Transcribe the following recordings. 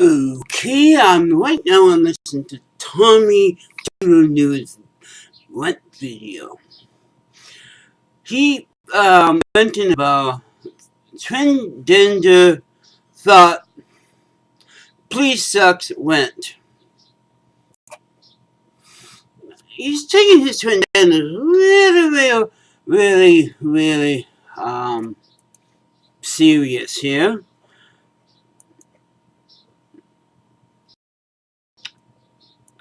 Okay, right now I'm listening to Tommy Doodle News Rent video. He mentioned about transgender thought please sucks rent. He's taking his transgender really serious here.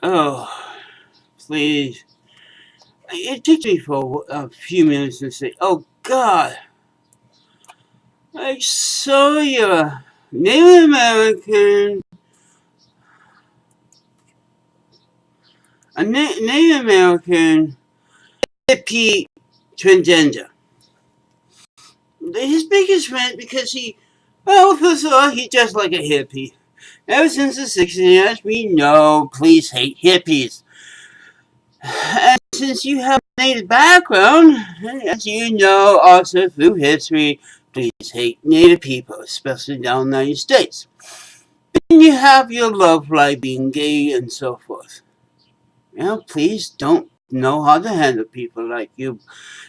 Oh, please. It takes me for a few minutes to say, oh God, I saw you, Native American, Native American hippie transgender. His biggest rant because well, first of all, he's just like a hippie. Ever since the 60s, as we know, please hate hippies. And since you have a native background, as you know also through history, please hate native people, especially down in the United States. Then you have your love life being gay and so forth. Please don't know how to handle people like you.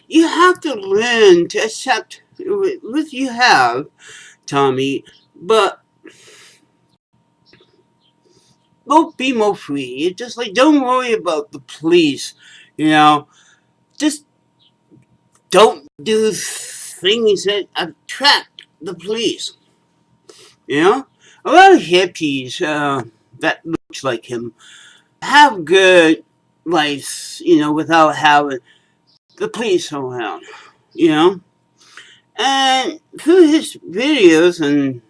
You have to learn to accept what you have, Tommy, but be more free. It's just like, don't worry about the police, just don't do things that attract the police, A lot of hippies that looks like him have good lives, without having the police around, And through his videos and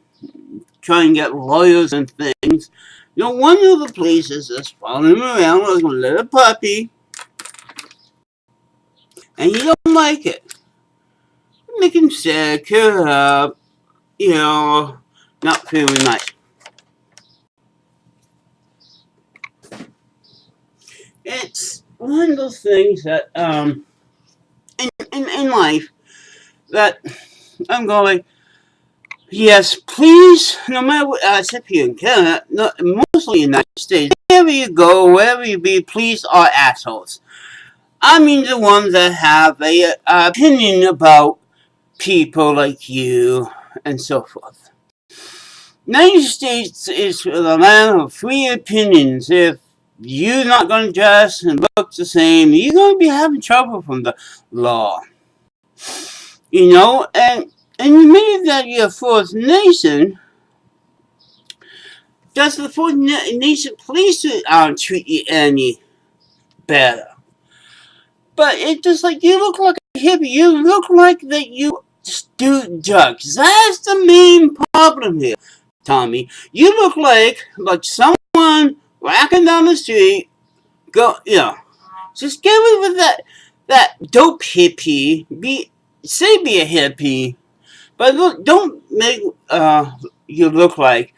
trying to get lawyers and things, one of the police is just following him around like a little puppy, and he don't like it. Make him sick, curl up, not feeling nice. It's one of those things that, in life, that I'm going, yes, please, no matter what, except here in Canada, mostly in the United States, wherever you go, wherever you be, police are assholes. I mean the ones that have a opinion about people like you and so forth. United States is the land of free opinions. If you're not going to dress and look the same, you're going to be having trouble from the law. And you made that you're a fourth nation. Does the fourth nation police treat you any better? But it's just like, you look like a hippie. You look like that you do drugs. That's the main problem here, Tommy. You look like someone walking down the street. Just get rid of that dope hippie. Be a hippie, but look, don't make you look like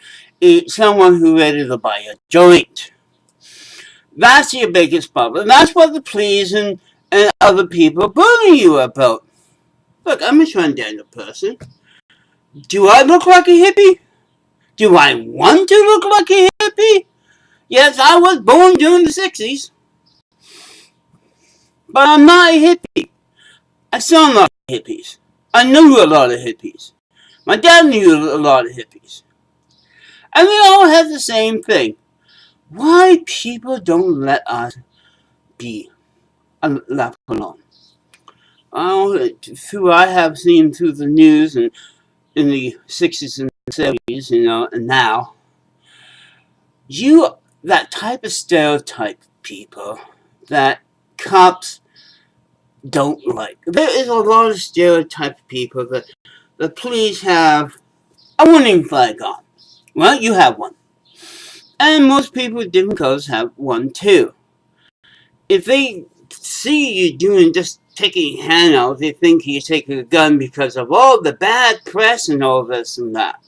someone who ready to buy a joint. That's your biggest problem. That's what the police and other people bully you about. Look, I'm a transgender person. Do I look like a hippie? Do I want to look like a hippie? Yes, I was born during the 60s. But I'm not a hippie. I saw a lot of hippies. I knew a lot of hippies. My dad knew a lot of hippies. And we all have the same thing. Why people don't let us be left alone? I have seen through the news and in the 60s and 70s, and now, that type of stereotype people that cops don't like. There is a lot of stereotype people that the police have a warning flag on. Well, you have one. And most people with different colors have one too. If they see you doing just taking a hand out, they think you're taking a gun because of all the bad press and all this and that.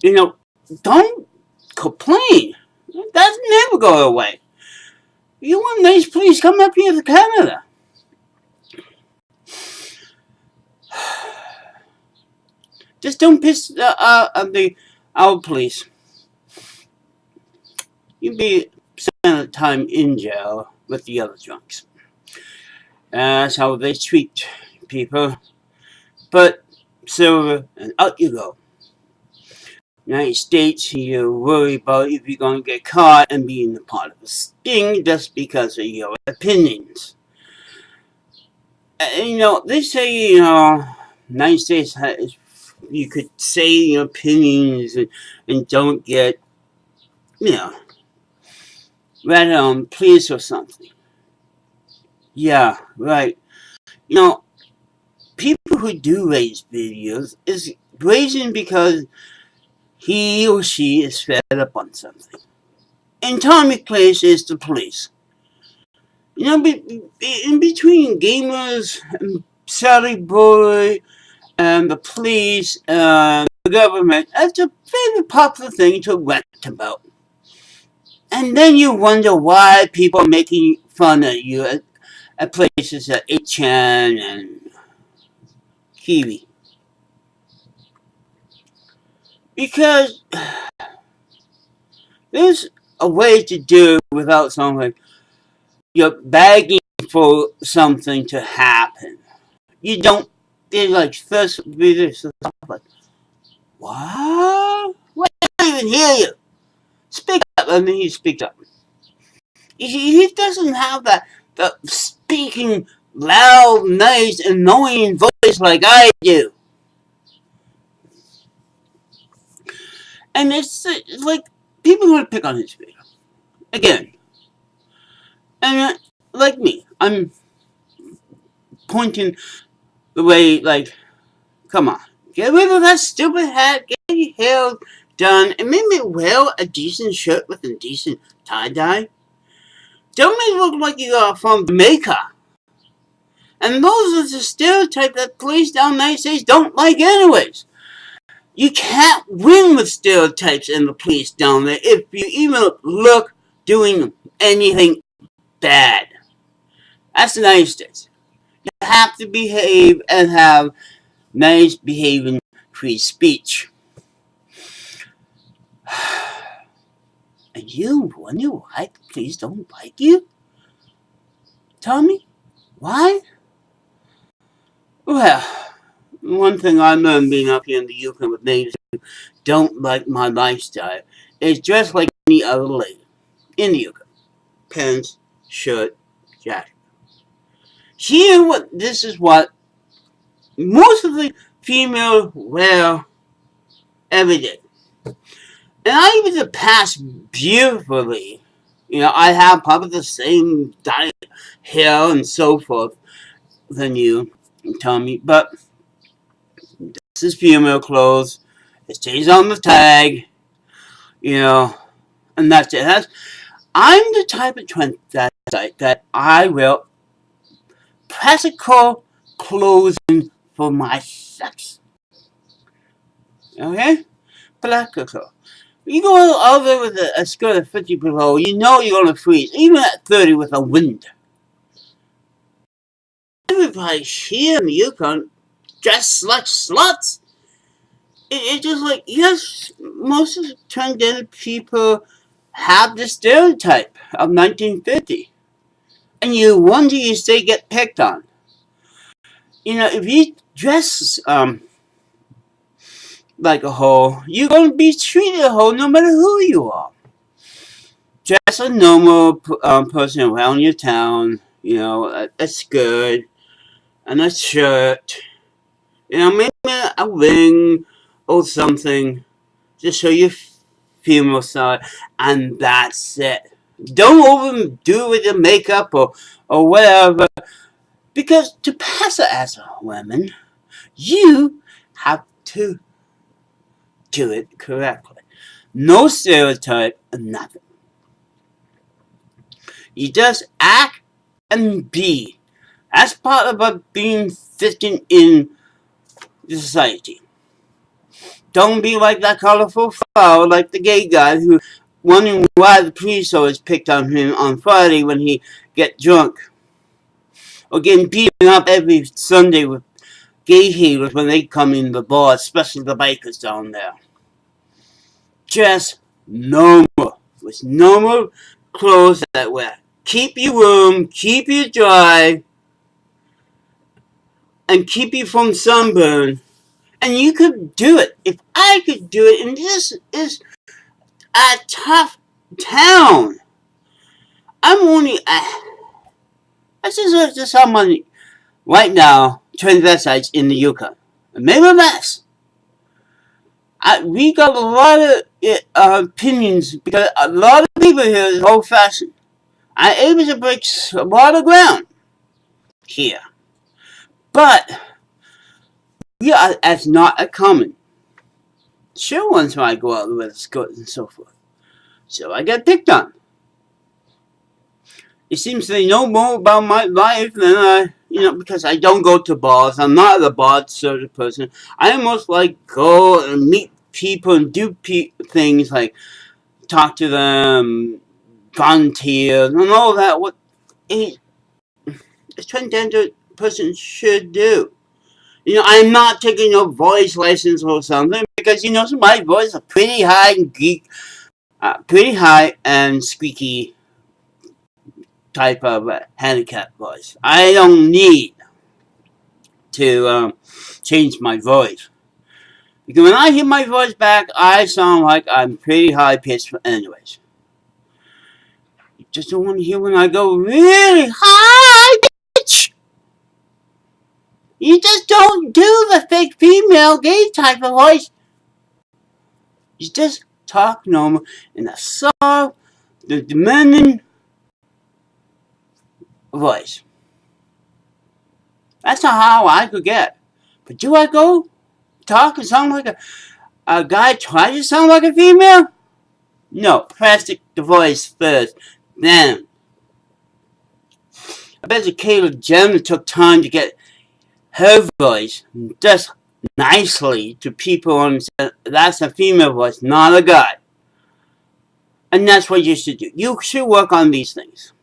Don't complain. That's never go away. You want nice, please come up here to Canada. Just don't piss our police. you'd be spending time in jail with the other drunks. That's how they treat people. But silver, and out you go. United States, you worry about if you're going to get caught and being a part of a sting just because of your opinions. They say, United States has, you could say your opinions and don't get, read on police or something. Yeah, right. People who do raise videos is raising because he or she is fed up on something. And Tommy Place is the police. In between gamers and Sally Boy and the police and the government, that's a very popular thing to rant about. And then you wonder why people are making fun of you at places like 8chan and Kiwi. Because there's a way to do it without something. You're begging for something to happen. You don't. They're like first videos and stuff like, what? Why can't I even hear you? Speak up. I mean, he speaks up. He doesn't have that speaking loud, nice, annoying voice like I do. And it's like people want to pick on his video again. And like me, I'm pointing the way, like, come on, get rid of that stupid hat, get your hair done, and maybe wear a decent shirt with a decent tie-dye. Don't make it look like you are from Jamaica. And those are the stereotypes that police down in the United States don't like anyways. You can't win with stereotypes in the police down there if you even look doing anything bad. That's the United States. You have to behave and have nice behaving free speech. And you wonder why the police don't like you? Tommy? Why? Well, one thing I learned being up here in the Yukon with natives who don't like my lifestyle is dressed like any other lady in the Yukon. Pants, shirt, jacket. This is what most of the females wear every day. And I even pass beautifully. I have probably the same dyed hair and so forth than you, Tommy, but this is female clothes. It stays on the tag, and that's it. I'm the type of transvestite that I wear practical clothing for my sex. Okay? Practical. You go out there with a skirt of 50 below, you know you're going to freeze, even at 30 with a wind. Everybody here in the Yukon dressed like sluts. It's just like, yes, most of the transgender people have the stereotype of 1950. And you wonder if they get picked on. If you dress like a hoe, you're going to be treated a hoe no matter who you are. Dress a normal person around your town, a skirt and a shirt, maybe a ring or something to show your female side, and that's it. Don't overdo it with your makeup or whatever, because to pass it as a woman, you have to do it correctly. No stereotype, nothing. You just act and be. That's part about being fitting in the society. Don't be like that colorful flower, like the gay guy who wondering why the police always picked on him on Friday when he get drunk. Or getting beaten up every Sunday with gay haters when they come in the bar, especially the bikers down there. Just normal with normal clothes that will keep you warm, keep you dry, and keep you from sunburn. And you could do it. If I could do it, and this is a tough town. I'm only. I just to someone right now, transvestites in the Yukon. Maybe a mess. We got a lot of opinions because a lot of people here is old fashioned. I'm able to break a lot of ground here. But we are as not a common. Sure, once when I go out with a skirt and so forth. So I get picked on. It seems they know more about my life than I, because I don't go to bars. I'm not a bar sort of person. I almost like go and meet people and do things like talk to them, volunteer, and all that. What a transgender person should do. I'm not taking a voice license or something because my voice is pretty high and pretty high and squeaky type of handicap voice. I don't need to change my voice because when I hear my voice back, I sound like I'm pretty high pitched. Anyways, you just don't want to hear when I go really high pitch. You just don't do the fake female gay type of voice. You just talk normal in a soft, demanding voice. That's not how I could get. But do I go talk and sound like a guy try to sound like a female? No, plastic the voice first. Then I bet you Kayla Jenner took time to get her voice just nicely to people and said that's a female voice, not a guy. And that's what you should do. You should work on these things.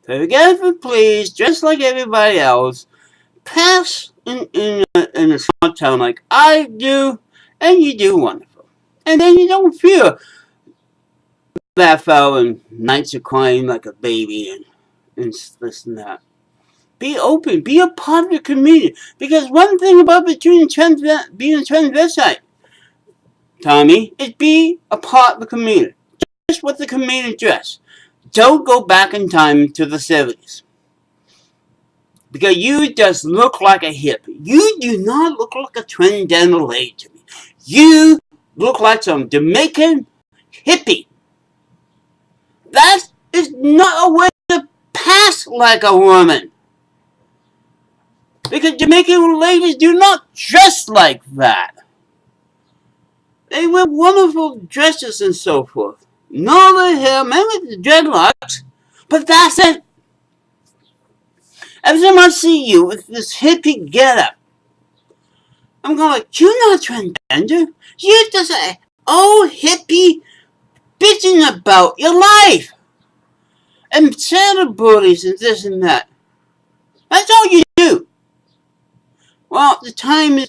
Forget it, please, just like everybody else. Pass in a small town like I do, and you do wonderful. And then you don't feel laugh out and nights are crying like a baby and this and that. Be open. Be a part of the community. Because one thing about being a transvestite, Tommy, is be a part of the community. Just what the community dress. Don't go back in time to the 70s. Because you just look like a hippie. You do not look like a transgender lady to me. You look like some Jamaican hippie. That is not a way to pass like a woman. Because Jamaican ladies do not dress like that. They wear wonderful dresses and so forth. No the hair, maybe the dreadlocks, but that's it. Every time I see you with this hippie getup, I'm going like, you're not transgender. You're just an old hippie bitching about your life. And Santa bullies and this and that. That's all you do. Well, the time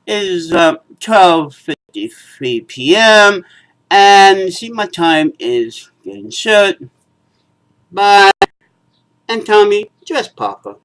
is 12:53 p.m. And see, my time is getting short. Bye. And Tommy, just Papa.